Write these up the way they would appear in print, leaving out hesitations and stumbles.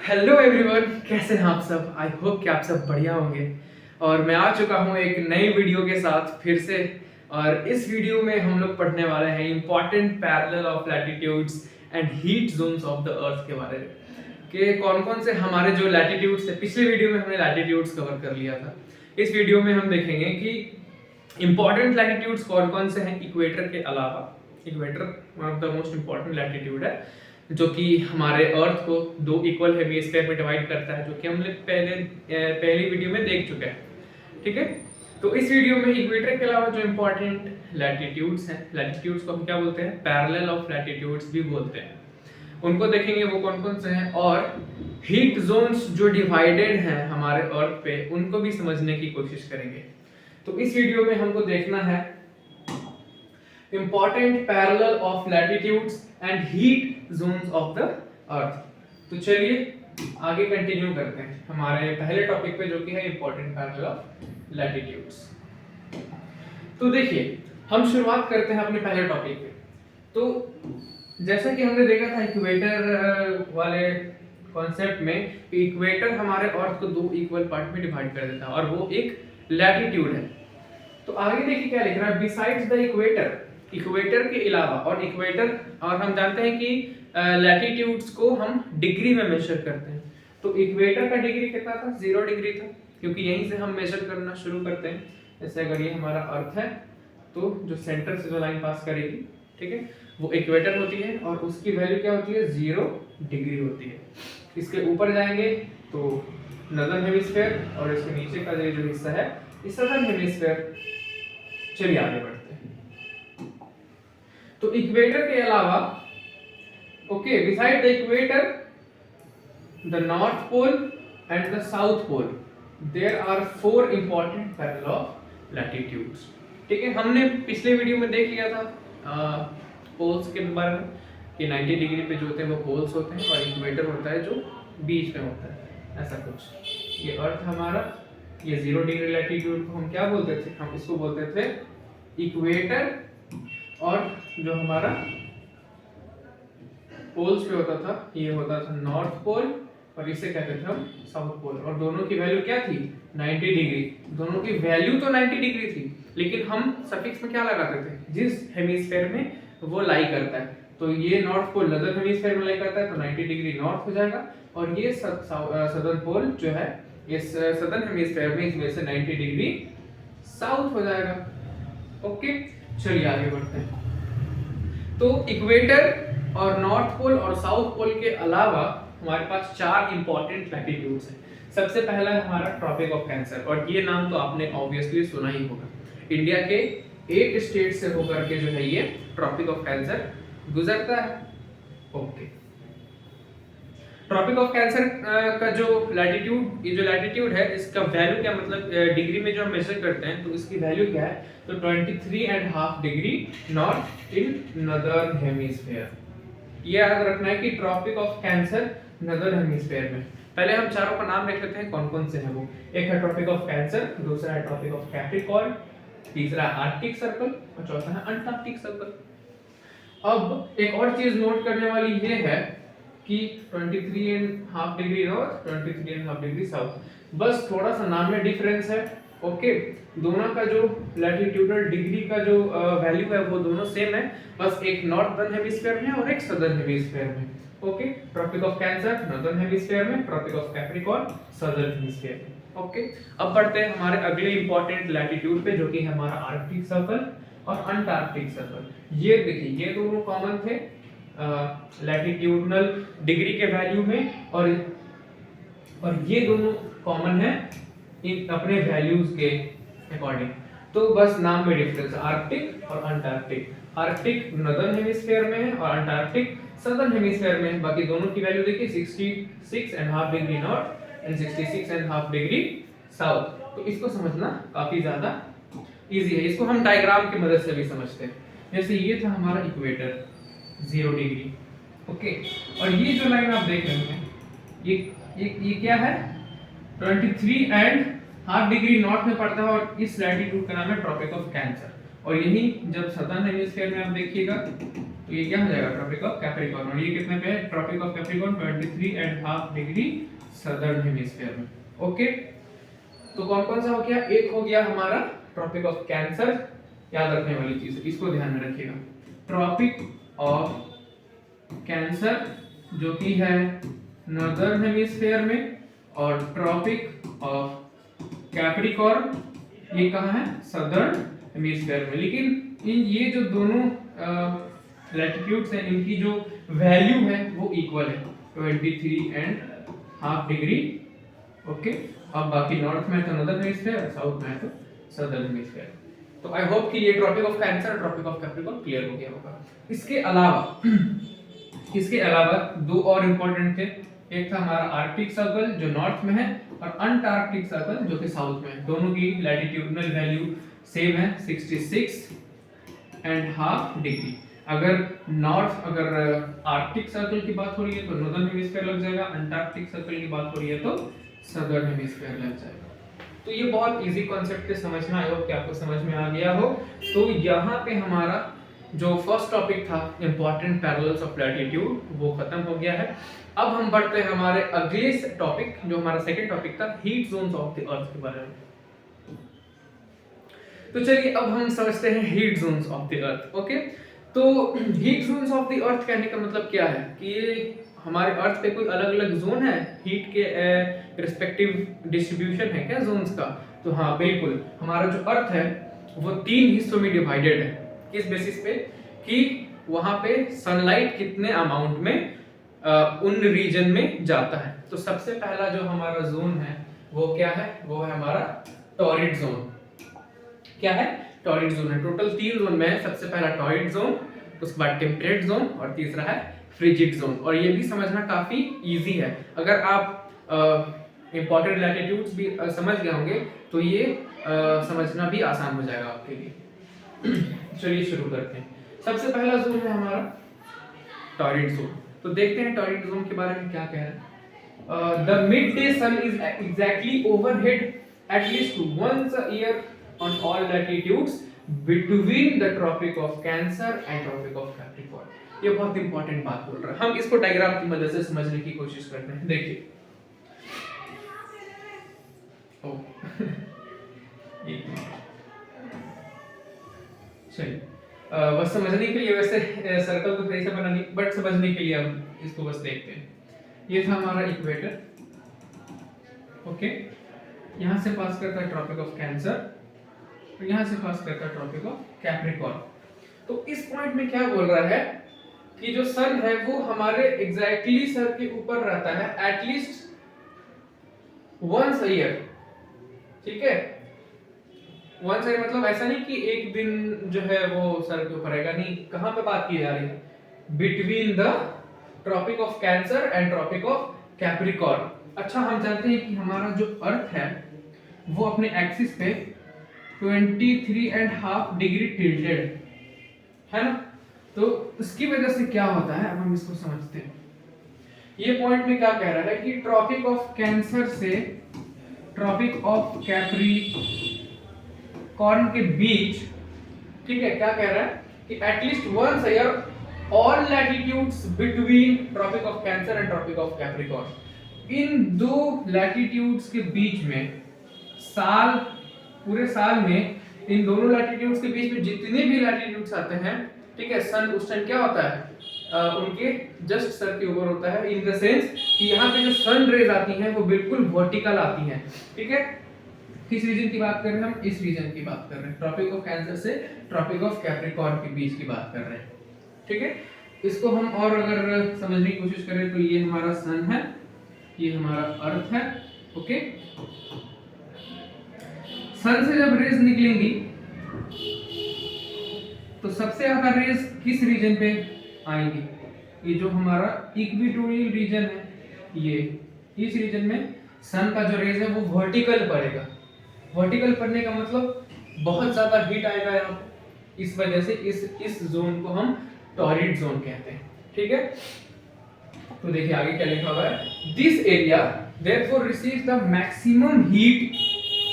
Hello everyone, कैसे हैं आप सब। आई होप कि आप सब बढ़िया होंगे। और मैं आ चुका हूँ एक नई वीडियो के साथ फिर से। और इस वीडियो में हम लोग पढ़ने वाले हैं important parallel of latitudes and heat zones of the earth के बारे में, कि कौन कौन से हमारे जो लैटिट्यूड्स है। पिछले वीडियो में हमने लैटिट्यूड्स कवर कर लिया था। इस वीडियो में हम देखेंगे कि इंपॉर्टेंट लैटिट्यूड्स कौन कौन से हैं इक्वेटर के अलावा। Equator one of the most important latitude है, जो कि हमारे अर्थ को दो इक्वल हेमिस्फीयर में डिवाइड करता है, जो कि हमने पहली वीडियो में देख चुके हैं। ठीक है, तो इस वीडियो में इक्वेटर के अलावा जो इंपॉर्टेंट लैटिट्यूड्स हैं, लैटिट्यूड्स को हम क्या बोलते हैं, पैरेलल ऑफ लैटिट्यूड्स भी बोलते हैं, उनको देखेंगे वो कौन कौन से हैं। और हीट जोन्स जो डिवाइडेड हैं हमारे अर्थ पे, उनको भी समझने की कोशिश करेंगे। तो इस वीडियो में हमको देखना है important parallel of latitudes and heat zones of the अर्थ। तो चलिए आगे कंटिन्यू करते हैं हमारे पहले टॉपिक पे, जो कि है इंपॉर्टेंट पैरेलल ऑफ लैटिट्यूड्स। तो देखिए, हम शुरुआत करते हैं अपने पहले टॉपिक पे। तो जैसा कि हमने देखा था इक्वेटर वाले कॉन्सेप्ट में, इक्वेटर हमारे अर्थ को दो इक्वल पार्ट में डिवाइड कर देता है और वो एक लैटिट्यूड है। तो आगे देखिए क्या लिख रहा है, बिसाइड्स द इक्वेटर, इक्वेटर के अलावा। और इक्वेटर, और हम जानते हैं कि लैटिट्यूड्स को हम डिग्री में मेजर करते हैं। तो इक्वेटर का डिग्री कितना था, 0 डिग्री था, क्योंकि यहीं से हम मेजर करना शुरू करते हैं। जैसे अगर ये हमारा अर्थ है, तो जो सेंटर से जो लाइन पास करेगी, ठीक है, वो इक्वेटर होती है और उसकी वैल्यू क्या होती है, 0 डिग्री होती है। इसके ऊपर जाएंगे तो नॉर्दर्न हेमिस्फीयर, और इसके नीचे का जो हिस्सा है इस सदर्न हेमिस्फीयर। चलिए आगे बढ़ते हैं। तो इक्वेटर के अलावा, okay, beside the equator, the North Pole and the South Pole, there are 4 important parallel of latitudes. ठीक है, हमने पिछले वीडियो में देख लिया था पोल्स के बारे में, कि 90 डिग्री पे जो होते हैं वो पोल्स होते हैं और इक्वेटर होता है जो बीच में होता है, ऐसा कुछ। ये अर्थ हमारा, ये 0 डिग्री लैटिट्यूड को हम क्या बोलते थे, हम इसको बोलते थे इक्वेटर। और जो हमारा पोल्स पे होता था, ये होता था नॉर्थ पोल, और इसे कहते थे हम साउथ पोल। और दोनों की वैल्यू क्या थी, 90 डिग्री। दोनों की वैल्यू तो 90 डिग्री थी, लेकिन हम सफिक्स में क्या लगाते थे, जिस हेमिस्फीयर में वो लाई करता है। तो ये नॉर्थ पोल नॉर्दर्न हेमिस्फीयर में लाई करता है, तो 90 डिग्री नॉर्थ हो जाएगा। और ये सदर्न पोल जो है, इस सदर्न हेमिस्फीयर में, इसमें से 90 डिग्री साउथ हो जाएगा। ओके, चलिए आगे बढ़ते हैं। तो इक्वेटर और नॉर्थ पोल और साउथ पोल के अलावा हमारे पास 4 इंपॉर्टेंट लैटिट्यूड्स हैं। सबसे पहला है हमारा ट्रॉपिक ऑफ कैंसर, और ये नाम तो आपने ऑब्वियसली सुना ही होगा। इंडिया के 8 स्टेट से होकर के जो है ये ट्रॉपिक ऑफ कैंसर गुजरता है। ओके, ट्रॉपिक ऑफ कैंसर का जो लैटिट्यूड, ये जो लैटिट्यूड है, इसका वैल्यू क्या, मतलब डिग्री में जो हम मेजर करते हैं, तो इसकी वैल्यू क्या है, तो 23.5 degree north in northern hemisphere. ये याद रखना है कि Tropic of Cancer northern hemisphere में। पहले हम चारों का नाम लिख लेते हैं, कौन कौन से हैं वो। एक है ट्रॉपिक ऑफ कैंसर, दूसरा है ट्रॉपिक ऑफ कैप्रिकॉर्न, तीसरा आर्कटिक सर्कल, और चौथा है अंटार्कटिक सर्कल। अब एक और चीज नोट करने वाली ये है कि 23.5 डिग्री नॉर्थ, 23.5 डिग्री साउथ, बस थोड़ा सा नाम में डिफरेंस है। ओके, दोनों का जो लैटिट्यूडल डिग्री का जो वैल्यू है वो दोनों सेम है, बस एक नॉर्दर्न हेमिस्फीयर में और एक सदर्न हेमिस्फीयर में। Okay, Tropic of Cancer northern hemisphere में, Tropic of Capricorn southern hemisphere में। ओके, अब बढ़ते हैं हमारे अगले इंपॉर्टेंट लैटिट्यूड पे, जो कि है हमारा आर्कटिक सर्कल और अंटार्कटिक सर्कल। ये देखिए, ये दोनों कॉमन थे लैटिट्यूडनल डिग्री के वैल्यू में, और ये दोनों कॉमन है इन अपने वैल्यूज के अकॉर्डिंग। तो बस नाम में डिफरेंस, आर्कटिक और अंटार्कटिक। आर्कटिक नॉर्दर्न हेमिस्फीयर में है और अंटार्कटिक सदर्न हेमिस्फीयर में है। बाकी दोनों की वैल्यू देखिए, 66.5 degree north and 66.5 degree south. तो इसको समझना काफी ज्यादा इजी है, इसको हम डायग्राम की मदद से भी समझते हैं। जैसे ये था हमारा इक्वेटर 0 डिग्री, ओके, और ये जो लाइन आप देख रहे हैं, ये क्या है, 23.5 डिग्री नॉर्थ में पड़ता है, और इस लैटिट्यूड का नाम है ट्रॉपिक ऑफ कैंसर। और यही जब सदर्न हेमिस्फीयर में आप देखिएगा, तो ये क्या हो जाएगा, ट्रॉपिक ऑफ कैप्रिकॉर्न। और ये कितने पे है, Tropic of Capricorn 23.5 degree southern hemisphere में। ओके, तो कौन कौन सा हो गया, एक हो गया हमारा ट्रॉपिक ऑफ कैंसर, याद रखने वाली चीज है, इसको ध्यान में रखिएगा। ट्रॉपिक ऑफ कैंसर जो कि है नॉर्दर्न हेमिस्फीयर में, और ट्रॉपिक ऑफ कैप्रिकॉर्न ये कहाँ है, सदर्न हेमिस्फीयर में। लेकिन इन ये जो दोनों लैटिट्यूड्स हैं, इनकी जो वैल्यू है वो इक्वल है, 23.5 डिग्री। ओके, अब बाकी नॉर्थ में तो नॉर्दर्न हेमिस्फीयर, साउथ में तो सदर्न हेमिस्फीयर। तो आई होप कि ये ट्रॉपिक ऑफ कैंसर और ट्रॉपिक ऑफ कैप्रिकॉर्न क्लियर हो गया होगा। इसके अलावा दो और इंपॉर्टेंट थे, एक था हमारा आर्कटिक सर्कल जो नॉर्थ में है, और अंटार्कटिक सर्कल जो कि साउथ में है। दोनों की लैटिट्यूडनल वैल्यू सेम है, 66.5 डिग्री। अगर आर्कटिक सर्कल की बात हो रही है तो नॉर्दर्न हेमिस्फीयर लग जाएगा, अंटार्कटिक सर्कल की बात हो रही है तो सदर्न हेमिस्फीयर लग जाएगा। तो ये बहुत इजी कॉन्सेप्ट है समझना, आई होप कि आपको समझ में आ गया हो। तो यहाँ पे हमारा जो फर्स्ट टॉपिक था इंपॉर्टेंट पैरेलल्स ऑफ लैटिट्यूड वो खत्म हो गया है। अब हम बढ़ते हैं हमारे अगले टॉपिक, जो हमारा सेकंड टॉपिक था, heat zones of the earth के बारे में। तो चलिए अब हम समझते हैं heat zones of the earth. Okay, तो heat zones of the earth कहने का मतलब क्या है कि ये हमारे अर्थ पे कोई अलग अलग जोन है, हीट के रिस्पेक्टिव डिस्ट्रीब्यूशन है क्या जोन्स का। तो हाँ बिल्कुल, हमारा जो अर्थ है वो 3 हिस्सों में डिवाइडेड है। किस बेसिस पे, कि वहां पे सनलाइट कितने अमाउंट में उन रीजन में जाता है। तो सबसे पहला जो हमारा जोन है वो क्या है, वो है हमारा टॉरिड जोन। क्या है, टॉरिड जोन है। टोटल 3 जोन में है, सबसे पहला टॉरिड जोन, उसके बाद टेम्परेट जोन, और तीसरा है फ्रिजिड जोन। और ये भी समझना काफी इजी है, अगर आप इंपॉर्टेंट लैटिट्यूड्स भी समझ गए होंगे तो ये समझना भी आसान हो जाएगा आपके लिए। चलिए शुरू करते हैं। सबसे पहला जोन है हमारा टॉरिड जोन। तो देखते हैं टॉरिड जोन के बारे में क्या कह रहे हैं। The midday sun is exactly overhead at least once a year on all latitudes between the Tropic of Cancer and Tropic of Capricorn. ये बहुत इंपॉर्टेंट बात बोल रहा है, हम इसको डायग्राम की मदद से समझने की कोशिश करते हैं। देखिए चलिए बस समझने के लिए, वैसे सर्कल तो सही से बना नहीं, बट समझने के लिए हम इसको बस देखते हैं। ये था हमारा इक्वेटर। ओके, यहाँ से पास करता है ट्रॉपिक ऑफ कैंसर, और यहाँ से पास करता है ट्रॉपिक ऑफ कैप्रिकॉर्न। तो इस पॉइंट में क्या बोल रहा है कि जो सन है वो हमारे एग्जैक्टली सर के ऊपर रहता है एटलीस्ट वंस अ ईयर। ठीक है, वंस ईयर मतलब ऐसा नहीं कि एक दिन जो है वो सर के ऊपर रहेगा, नहीं। कहां पे बात की जा रही है, between the Tropic of Cancer and Tropic of Capricorn. अच्छा, हम जानते हैं कि हमारा जो अर्थ है वो अपने एक्सिस पे 23.5 डिग्री टिल्टेड है ना। तो उसकी वजह से क्या होता है, अब हम इसको समझते हैं। ये पॉइंट में क्या कह रहा है कि ट्रॉपिक ऑफ कैंसर से ट्रॉपिक ऑफ कैप्रिकॉर्न के बीच, ठीक है, क्या कह रहा है कि at least once a year all latitudes between Tropic of Cancer and Tropic of Capricorn, इन दो लैटिट्यूड्स के बीच में साल, पूरे साल में इन दोनों लैटिट्यूड्स के बीच में जितने भी लैटिट्यूड्स आते हैं, ठीक है, सन उस टाइम क्या होता है, उनके जस्ट सर के ऊपर होता है। इन द सेंस कि यहाँ पे जो सन रेज आती हैं वो बिल्कुल वर्टिकल आती हैं। ठीक है, किस रीजन की बात कर रहे हैं हम, इस रीजन की बात कर रहे हैं, ट्रॉपिक ऑफ कैंसर से ट्रॉपिक ऑफ कैप्रिकॉर्न के बीच की बात कर रहे हैं। ठीक है, इसको हम और अगर समझने की कोशिश करें तो ये हमारा सन है, ये हमारा अर्थ है। ओके, सन से जब रेज निकलेंगी तो सबसे ज्यादा रेज किस रीजन पे आएंगी, ये जो हमारा इक्वेटोरियल रीजन है, ये इस रीजन में सन का जो रेज है वो वर्टिकल पड़ेगा। वर्टिकल पड़ने का मतलब बहुत ज्यादा हीट आएगा यहाँ पे, इस वजह से इस जोन को हम टॉरिड जोन कहते हैं। ठीक है, तो देखिए आगे क्या लिखा हुआ है, this area therefore receives the maximum heat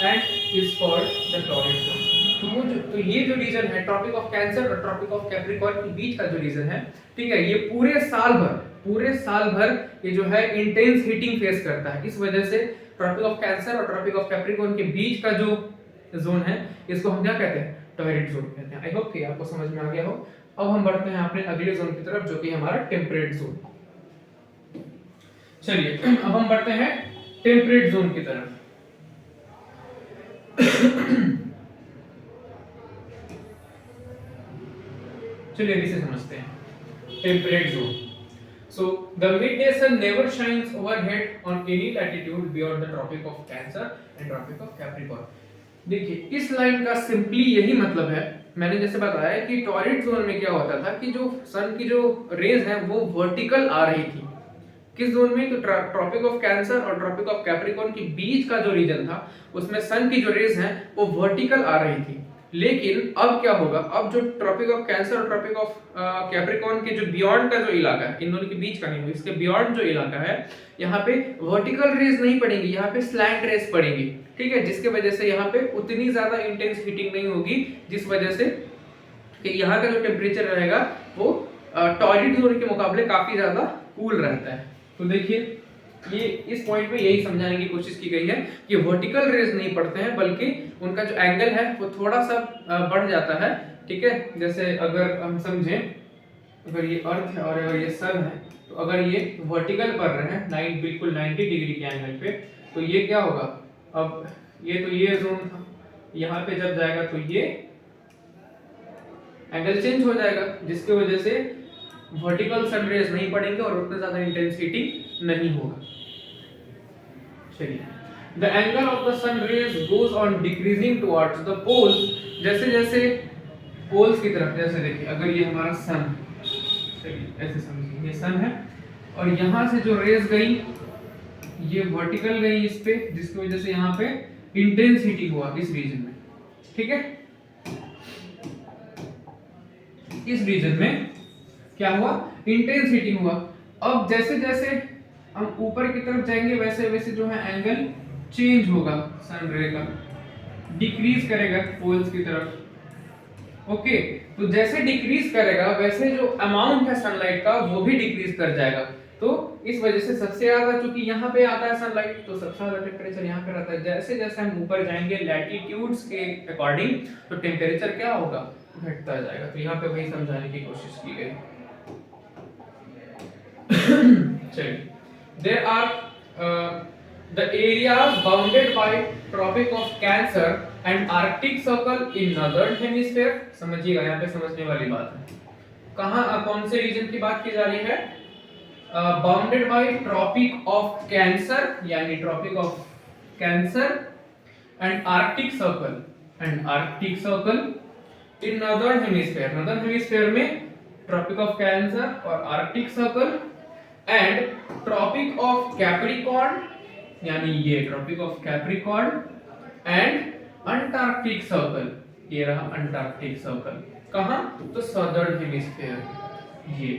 and is called the torrid zone. तो ये जो रीजन है ट्रॉपिक ऑफ कैंसर और ट्रॉपिक ऑफ कैप्रिकॉर्न के बीच का जो रीजन है, ठीक है, ये पूरे साल भर ये जो है इंटेंस हीटिंग फेस करता है। इस वजह से ट्रॉपिक ऑफ कैंसर और ट्रॉपिक ऑफ कैप्रिकॉर्न के बीच का जो जोन है इसको हम क्या कहते हैं, टॉयरेट जोन कहते हैं। आई होप कि आपको समझ में आ गया हो। अब हम बढ़ते हैं अपने अगले जोन की तरफ जो कि हमारा टेम्परेट जोन। चलिए अब हम बढ़ते हैं टेम्परेट जोन की तरफ। चलिए अभी से समझते हैं temperate zone. So the midday sun never shines overhead on any latitude beyond the Tropic of Cancer and Tropic of Capricorn। देखिए इस लाइन का सिंपली यही मतलब है, मैंने जैसे बताया कि टॉयरेट जोन में क्या होता था कि जो सन की जो रेज है वो वर्टिकल आ रही थी। किस जोन में, तो ट्रॉपिक ऑफ कैंसर और ट्रॉपिक ऑफ कैप्रिकॉर्न के बीच का जो रीजन था उसमें सन की जो रेज हैं वो वर्टिकल आ रही थी। लेकिन अब क्या होगा, अब जो ट्रॉपिक ऑफ कैंसर और ट्रॉपिक ऑफ कैप्रिकॉर्न के जो बियॉन्ड का जो इलाका है, इन दोनों के बीच का नहीं, इसके बियॉन्ड जो इलाका है यहाँ पे वर्टिकल रेज नहीं पड़ेंगी, यहाँ पे स्लैंट रेज पड़ेंगी, ठीक है, जिसके वजह से यहाँ पे उतनी ज्यादा इंटेंस हीटिंग नहीं होगी, जिस वजह से कि यहाँ का जो टेम्परेचर रहेगा वो टॉयलेट जोन के मुकाबले काफी ज्यादा कूल रहता है। तो देखिए ये इस पॉइंट पे यही समझाने की कोशिश की गई है कि वर्टिकल रेज नहीं पड़ते हैं, बल्कि उनका जो एंगल है वो थोड़ा सा बढ़ जाता है, ठीक है। जैसे अगर हम समझें, अगर ये अर्थ है और अगर ये सन है, तो अगर ये वर्टिकल पड़ रहे हैं बिल्कुल 90 डिग्री के एंगल पे, तो ये क्या होगा, अब ये जोन था, यहाँ पे जब जाएगा तो ये एंगल चेंज हो जाएगा, जिसकी वजह से वर्टिकल सन रेज नहीं पड़ेंगे और उतना ज्यादा इंटेंस हीटिंग नहीं होगा। चलिए, the angle of the sun rays goes on decreasing towards the poles. जैसे जैसे पोल्स की तरफ, जैसे देखिए अगर ये हमारा सन, चलिए ऐसे समझिए ये सन है और यहाँ से जो रेज गई ये वर्टिकल गई इस पे, जिसकी वजह से यहाँ पे इंटेंस हीटिंग हुआ इस रीजन में, ठीक है। इस रीजन में क्या हुआ, इंटेंस हीटिंग हुआ। अब जैसे जैसे हम ऊपर की तरफ जाएंगे वैसे वैसे जो है एंगल चेंज होगा सन रे का, डिक्रीज करेगा पोल्स की तरफ। ओके, तो जैसे डिक्रीज करेगा वैसे जो अमाउंट है सनलाइट का वो भी डिक्रीज कर जाएगा। तो इस वजह से सबसे ज्यादा चूंकि यहाँ पे आता है सनलाइट, तो सबसे ज्यादा टेम्परेचर यहाँ पे रहता है। जैसे जैसे हम ऊपर जाएंगे लैटिट्यूड्स के अकॉर्डिंग, तो टेम्परेचर क्या होगा, घटता जाएगा। तो यहाँ पे वही समझाने की कोशिश की गई। चलिए, there are the areas bounded by Tropic of Cancer and Arctic Circle in northern hemisphere। समझिएगा, यहाँ पे समझने वाली बात है। कहाँ कौन से रीजन की बात की जा रही है, bounded by Tropic of Cancer, यानी Tropic of Cancer and Arctic Circle in northern hemisphere. Northern hemisphere में ट्रॉपिक ऑफ कैंसर और Arctic Circle and Tropic of Capricorn, यानी ये Tropic of Capricorn and Antarctic Circle, ये रहा Antarctic circle. कहां, तो southern hemisphere. ये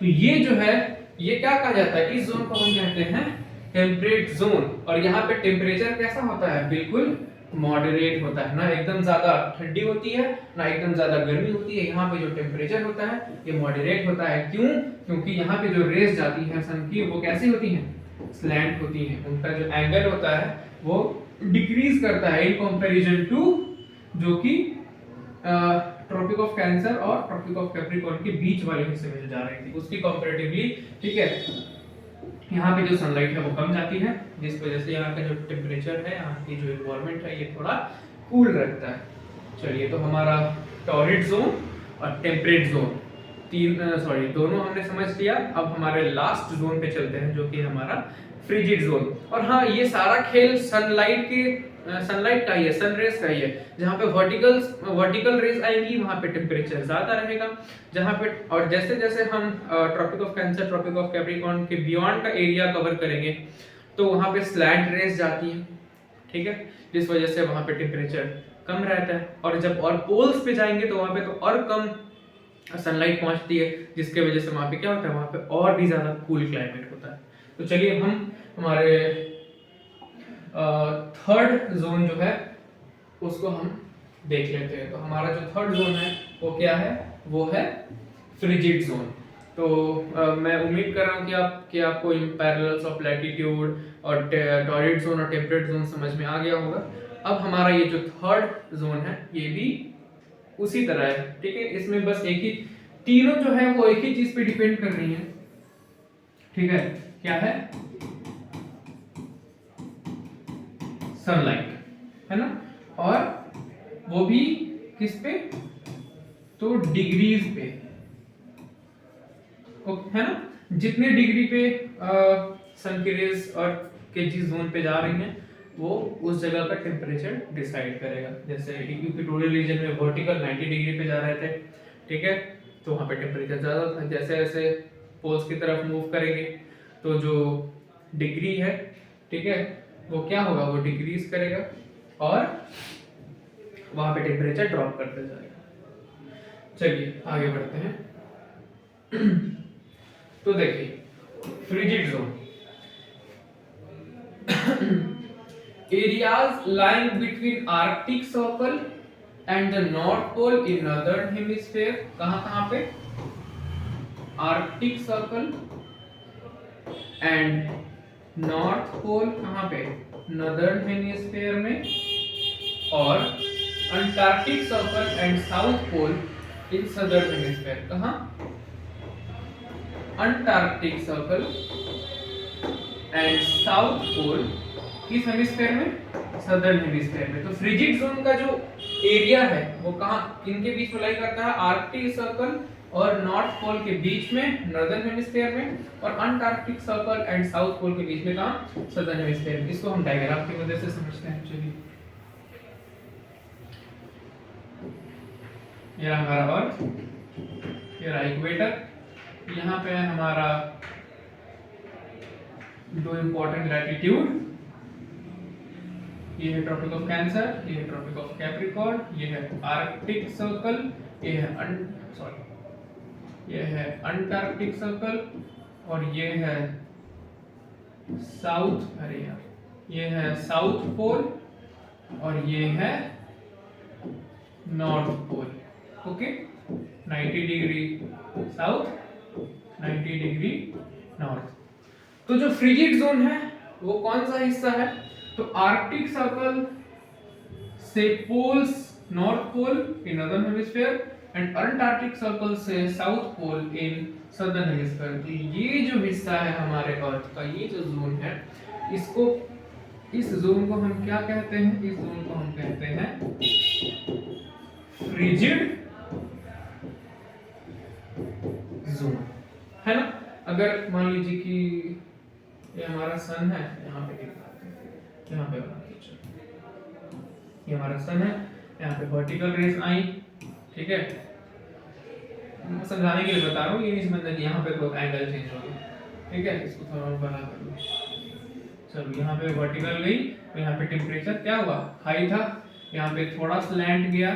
तो ये जो है ये क्या कहा जाता है, इस जोन को हम कहते हैं टेम्परेट जोन। और यहाँ पे टेम्परेचर कैसा होता है, बिल्कुल मॉडरेट होता है, ना एकदम ज्यादा ठंडी होती है ना एकदम ज्यादा गर्मी होती है। यहाँ पे जो टेम्परेचर होता है ये मॉडरेट होता है। क्यों, क्योंकि यहाँ पे जो रेज जाती है सन की वो कैसी होती हैं, स्लैंट होती हैं। उनका जो एंगल होता है वो डिक्रीज करता है इन कंपैरिजन टू जो कि ट्रॉपिक ऑफ कैंसर और ट्रॉपिक ऑफ कैप्रिकॉर्न के बीच वाले हिस्से में जो जा रही थी उसकी कंपैरेटिवली, ठीक है। यहाँ पे जो सनलाइट है वो कम जाती है, जिस वजह से यहाँ का जो टेम्परेचर है, यहाँ की जो एनवायरनमेंट है ये थोड़ा कूल रहता है। चलिए, तो हमारा टॉरिड जोन और टेम्परेट जोन दोनों हमने समझ लिया। अब हमारे लास्ट जोन पे चलते हैं जो कि हमारा फ्रिजिड जोन। और हाँ, ये सारा खेल सनलाइट का ही है, सन रेज का ही है। जहाँ पे वर्टिकल रेज आएंगी वहाँ पे टेम्परेचर ज्यादा रहेगा, जहाँ पे और जैसे जैसे हम Tropic of Cancer Tropic of Capricorn के बियॉन्ड का एरिया कवर करेंगे तो वहाँ पे स्लैंट रेज जाती है, ठीक है, जिस वजह से वहाँ पे टेम्परेचर कम रहता है। और जब और पोल्स पे जाएंगे तो वहाँ पे तो और कम सनलाइट पहुंचती है, जिसके वजह से वहाँ पे क्या होता है, वहाँ पे और भी ज्यादा कूल क्लाइमेट होता है। तो चलिए हम हमारे थर्ड जोन जो है उसको हम देख लेते हैं। तो हमारा जो थर्ड जोन है वो क्या है, वो है फ्रिजिड जोन। तो मैं उम्मीद कर रहा हूँ कि आपको पैरेलल्स ऑफ लैटिट्यूड और टॉरिड जोन और टेम्परेट जोन समझ में आ गया होगा। अब हमारा ये जो थर्ड जोन है ये भी उसी तरह है, ठीक है। इसमें बस एक ही, तीनों जो है वो एक ही चीज पे डिपेंड कर रही है, ठीक है। क्या है, सनलाइट, है ना। और वो भी किस पे, तो डिग्रीज पे, है ना। जितने डिग्री पे सन की रेज और के जिस जोन पे जा रही हैं वो उस जगह का टेम्परेचर डिसाइड करेगा। जैसे इक्वेटोरियल रीजन में वर्टिकल 90 डिग्री पे जा रहे थे, ठीक है, तो वहाँ पे टेम्परेचर ज़्यादा था। जैसे जैसे पोल्स की तरफ मूव करेंगे तो जो डिग्री है, ठीक है, वो क्या होगा, वो डिक्रीज करेगा और वहाँ पे टेम्परेचर ड्रॉप करते जाएगा। चलिए आगे बढ़ते हैं। तो देखिए frigid zone, areas lying between Arctic Circle and the North Pole in Northern Hemisphere, कहाँ पे, Arctic Circle and North Pole कहाँ पे, Northern Hemisphere में, और Antarctic Circle and South Pole in Southern Hemisphere, कहाँ, Antarctic Circle and South Pole किस hemisphere में, southern hemisphere में। तो फ्रिजिड जोन का जो एरिया है वो कहाँ, किनके बीच में लाई करता है, आर्कटिक सर्कल और नॉर्थ पोल के बीच में नॉर्दर्न हेमिस्फेयर में, और Antarctic Circle and South Pole के बीच में कहाँ, सदर्न हेमिस्फेयर में। इसको हम डायग्राम की मदद से समझते हैं। चलिए ये रहा हमारा अर्थ, ये रहा इक्वेटर, यहाँ पे है हमारा दो इंपॉर्टेंट लैटिट्यूड, ये है ट्रॉपिक ऑफ कैंसर, ये है ट्रॉपिक ऑफ कैप्रिकॉर्न, ये है आर्कटिक सर्कल, ये है ये है अंटार्कटिक सर्कल, और ये है साउथ, अरे यार, ये है साउथ पोल, और ये है North Pole. Okay, 90 degree south, 90 degree north. तो जो फ्रिजिड जोन है वो कौन सा हिस्सा है, तो आर्कटिक सर्कल से poles, north pole in northern hemisphere and Antarctic Circle से south pole in southern hemisphere. तो ये जो हिस्सा है हमारे अर्थ का, ये जो जोन है, इसको, इस जोन को हम क्या कहते हैं, इस जोन को हम कहते हैं फ्रिजिड जोन, है ना। अगर मान लीजिए कि ये हमारा सन है, यहाँ पे यहाँ पे ये हमारा सन है, यहाँ पे वर्टिकल रेस आई, ठीक है, समझाने के लिए बता रहा हूँ, ये नहीं समझना कि यहाँ पे तो एंगल चेंज हो गया, ठीक है। इसको थोड़ा और बड़ा कर लो। चलो यहाँ पे वर्टिकल गई तो यहाँ पे टेम्परेचर क्या हुआ, हाई था, यहाँ पे थोड़ा स्लैंट गया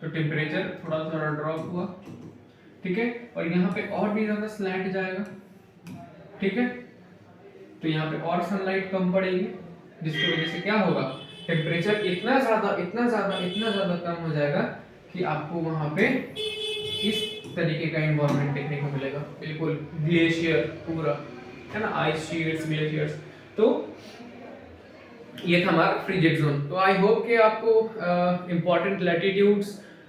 तो टेम्परेचर थोड़ा थोड़ा ड्रॉप हुआ, ठीक है। और यहाँ पे और भी ज्यादा स्लैंट जाएगा, ठीक है, तो यहाँ पे और सनलाइट कम पड़ेगी, जिसकी वजह से क्या होगा, टेम्परेचर इतना ज्यादा कम हो जाएगा कि आपको वहां पे इस तरीके का एनवायरनमेंट देखने को मिलेगा, बिल्कुल ग्लेशियर पूरा, है ना, आइस शीट्स, ग्लेशियर्स। तो ये था हमारा फ्रिजिड जोन। तो आई होप कि आपको important latitudes,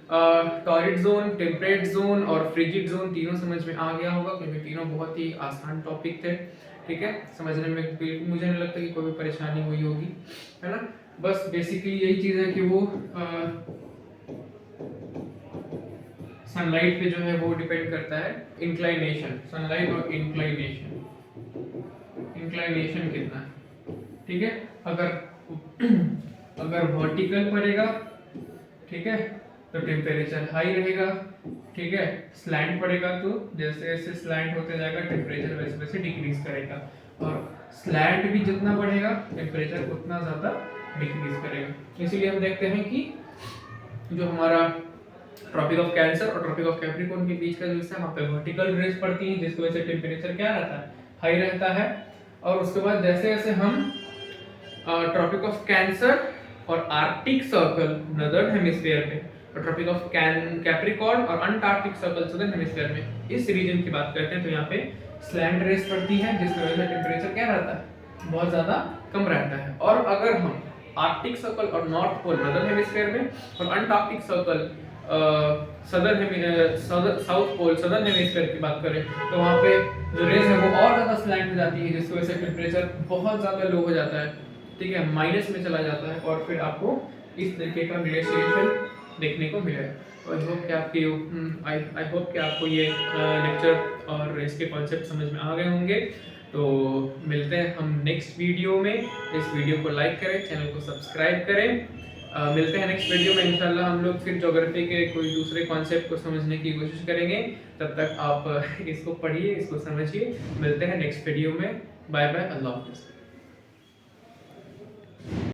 torrid zone, temperate zone और फ्रिजिड जोन तीनों समझ में आ गया होगा, क्योंकि तीनों बहुत ही आसान टॉपिक थे, ठीक है। समझने में मुझे नहीं लगता कि कोई भी परेशानी हुई होगी, है ना। बस बेसिकली यही चीज़ है कि वो सनलाइट पे जो है वो डिपेंड करता है, इंक्लाइनेशन, सनलाइट और इंक्लाइनेशन कितना है, ठीक है। अगर वर्टिकल पड़ेगा, ठीक है, तो टेम्परेचर हाई रहेगा, ठीक है। स्लैंट पड़ेगा तो जैसे जैसे स्लैंट होते जाएगा टेम्परेचर वैसे वैसे डिक्रीज करेगा, और स्लैंट भी जितना बढ़ेगा टेम्परेचर उतना ज़्यादा डिक्रीज करेगा। इसीलिए हम देखते हैं कि जो हमारा ट्रॉपिक ऑफ कैंसर और ट्रॉपिक ऑफ कैप्रिकॉर्न के बीच का जो हिस्सा है वहाँ पे वर्टिकल रेस पड़ती है, जिसकी वजह से टेम्परेचर क्या रहता है, हाई रहता है। और उसके बाद जैसे जैसे हम ट्रॉपिक ऑफ कैंसर और आर्कटिक सर्कल नॉर्दर्न हेमिस्फीयर में और ट्रॉपिक ऑफ कैप्रिकॉर्न और अंटार्कटिक सर्कल सदर्न हेमिस्फीयर में इस रीजन की बात करते हैं तो यहाँ पे स्लैंट रेस पड़ती है जिसकी वजह से टेम्परेचर क्या रहता है, बहुत ज़्यादा कम रहता है। और अगर हम आर्कटिक सर्कल और नॉर्थ पोल नॉर्दर्न हेमिस्फीयर में और Antarctic Circle South Pole southern hemisphere की बात करें तो वहाँ पे जो रेस है वो और ज़्यादा स्लैंट हो जाती है जिसकी वजह से टेम्परेचर बहुत ज़्यादा लो हो जाता है, ठीक है, माइनस में चला जाता है और फिर आपको इस तरीके का ग्लेशिएशन देखने को मिलेगा। तो आई होप कि आपको ये लेक्चर और इसके कॉन्सेप्ट समझ में आ गए होंगे। तो मिलते हैं हम नेक्स्ट वीडियो में। इस वीडियो को लाइक करें, चैनल को सब्सक्राइब करें। मिलते हैं नेक्स्ट वीडियो में। इंशाल्लाह हम लोग फिर ज्योग्राफी के कोई दूसरे कॉन्सेप्ट को समझने की कोशिश करेंगे। तब तक आप इसको पढ़िए, इसको समझिए। मिलते हैं नेक्स्ट वीडियो में। बाय बाय, अल्लाह हाफिज़।